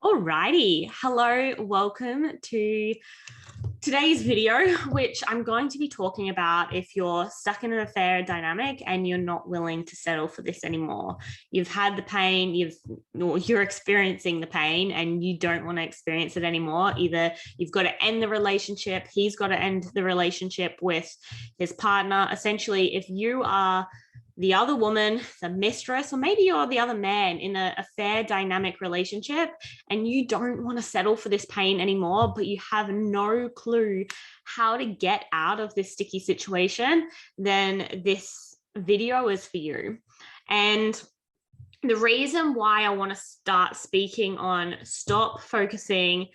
Alrighty, hello, welcome to today's video, which I'm going to be talking about if you're stuck in an affair dynamic and you're not willing to settle for this anymore. You've had the pain, you're experiencing the pain and you don't want to experience it anymore. Either you've got to end the relationship, he's got to end the relationship with his partner. Essentially, if you are the other woman, the mistress, or maybe you're the other man in a fair dynamic relationship and you don't want to settle for this pain anymore, but you have no clue how to get out of this sticky situation, then this video is for you. And the reason why I want to start speaking on stop focusing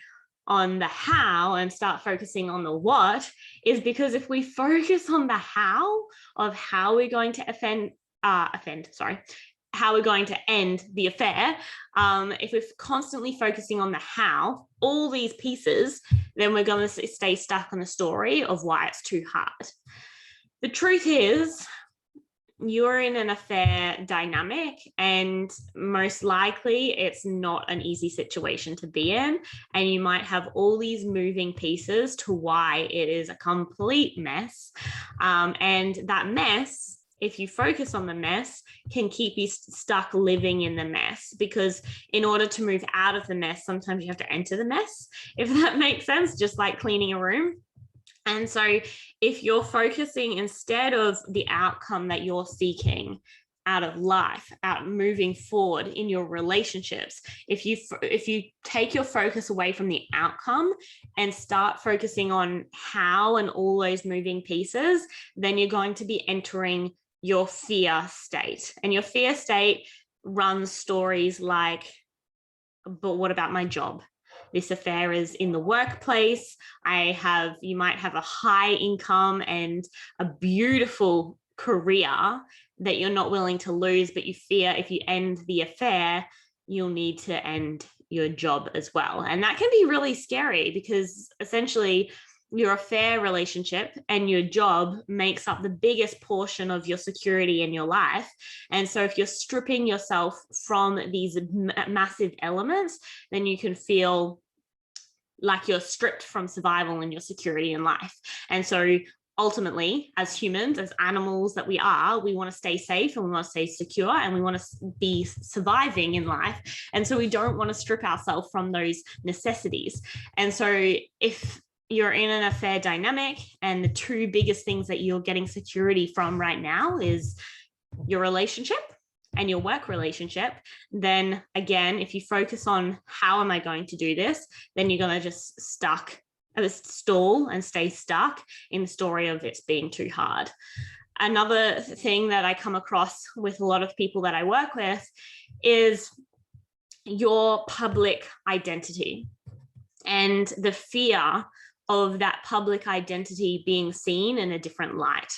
on the how and start focusing on the what is because if we focus on the how of how we're going to how we're going to end the affair, if we're constantly focusing on the how, all these pieces, then we're going to stay stuck on the story of why it's too hard. The truth is, you're in an affair dynamic and most likely it's not an easy situation to be in, and you might have all these moving pieces to why it is a complete mess, and that mess, if you focus on the mess, can keep you stuck living in the mess, because in order to move out of the mess, sometimes you have to enter the mess, if that makes sense, just like cleaning a room. And so if you're focusing instead of the outcome that you're seeking out of life, out moving forward in your relationships, if you take your focus away from the outcome and start focusing on how and all those moving pieces, then you're going to be entering your fear state. And your fear state runs stories like, but what about my job? This affair is in the workplace. You might have a high income and a beautiful career that you're not willing to lose, but you fear if you end the affair, you'll need to end your job as well. And that can be really scary because essentially your affair relationship and your job makes up the biggest portion of your security in your life. And so if you're stripping yourself from these massive elements, then you can feel like you're stripped from survival and your security in life. And so ultimately, as humans, as animals that we are, we want to stay safe and we want to stay secure and we want to be surviving in life. And so we don't want to strip ourselves from those necessities. And so if you're in an affair dynamic and the two biggest things that you're getting security from right now is your relationship and your work relationship, then again, if you focus on how am I going to do this, then you're going to just stall and stay stuck in the story of it's being too hard. Another thing that I come across with a lot of people that I work with is your public identity and the fear of that public identity being seen in a different light.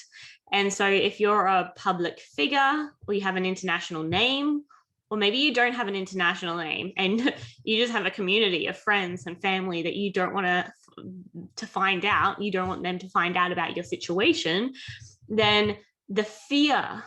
And so if you're a public figure or you have an international name, or maybe you don't have an international name and you just have a community of friends and family that you don't want to find out, you don't want them to find out about your situation, then the fear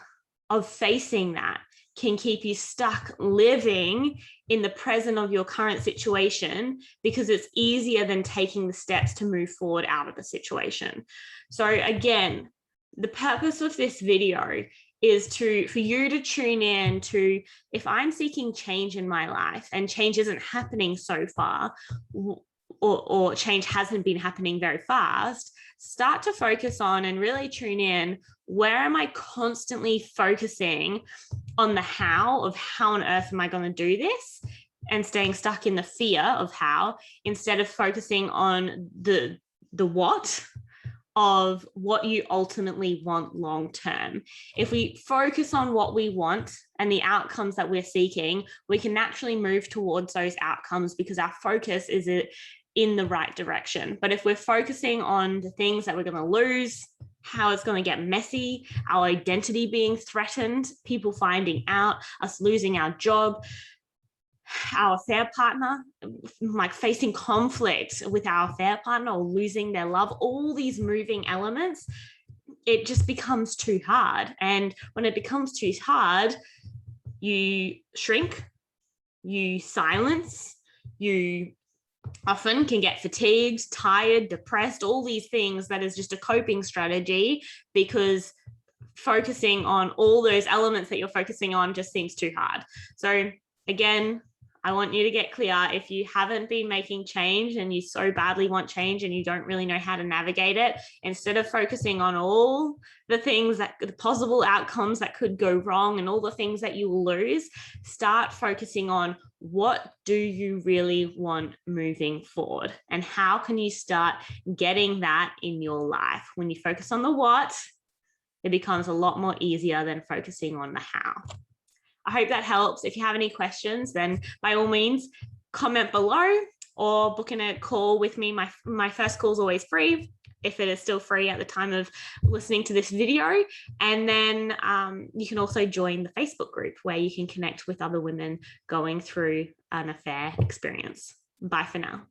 of facing that can keep you stuck living in the present of your current situation because it's easier than taking the steps to move forward out of the situation. So again, the purpose of this video is for you to tune in to, if I'm seeking change in my life and change isn't happening so far, or change hasn't been happening very fast, start to focus on and really tune in, where am I constantly focusing on the how of how on earth am I going to do this, and staying stuck in the fear of how, instead of focusing on the what of what you ultimately want long term. If we focus on what we want and the outcomes that we're seeking, we can naturally move towards those outcomes because our focus is in the right direction. But if we're focusing on the things that we're going to lose, how it's going to get messy, our identity being threatened, people finding out, us losing our job, our affair partner, like facing conflict with our affair partner or losing their love, all these moving elements, it just becomes too hard. And when it becomes too hard, you shrink, you silence, you often can get fatigued, tired, depressed, all these things. That is just a coping strategy, because focusing on all those elements that you're focusing on just seems too hard. So again, I want you to get clear. If you haven't been making change and you so badly want change and you don't really know how to navigate it, instead of focusing on all the things that the possible outcomes that could go wrong and all the things that you will lose, start focusing on what do you really want moving forward, and how can you start getting that in your life. When you focus on the what, it becomes a lot more easier than focusing on the how. I hope that helps. If you have any questions, then by all means, comment below or book in a call with me. My first call is always free, if it is still free at the time of listening to this video. And then you can also join the Facebook group where you can connect with other women going through an affair experience. Bye for now.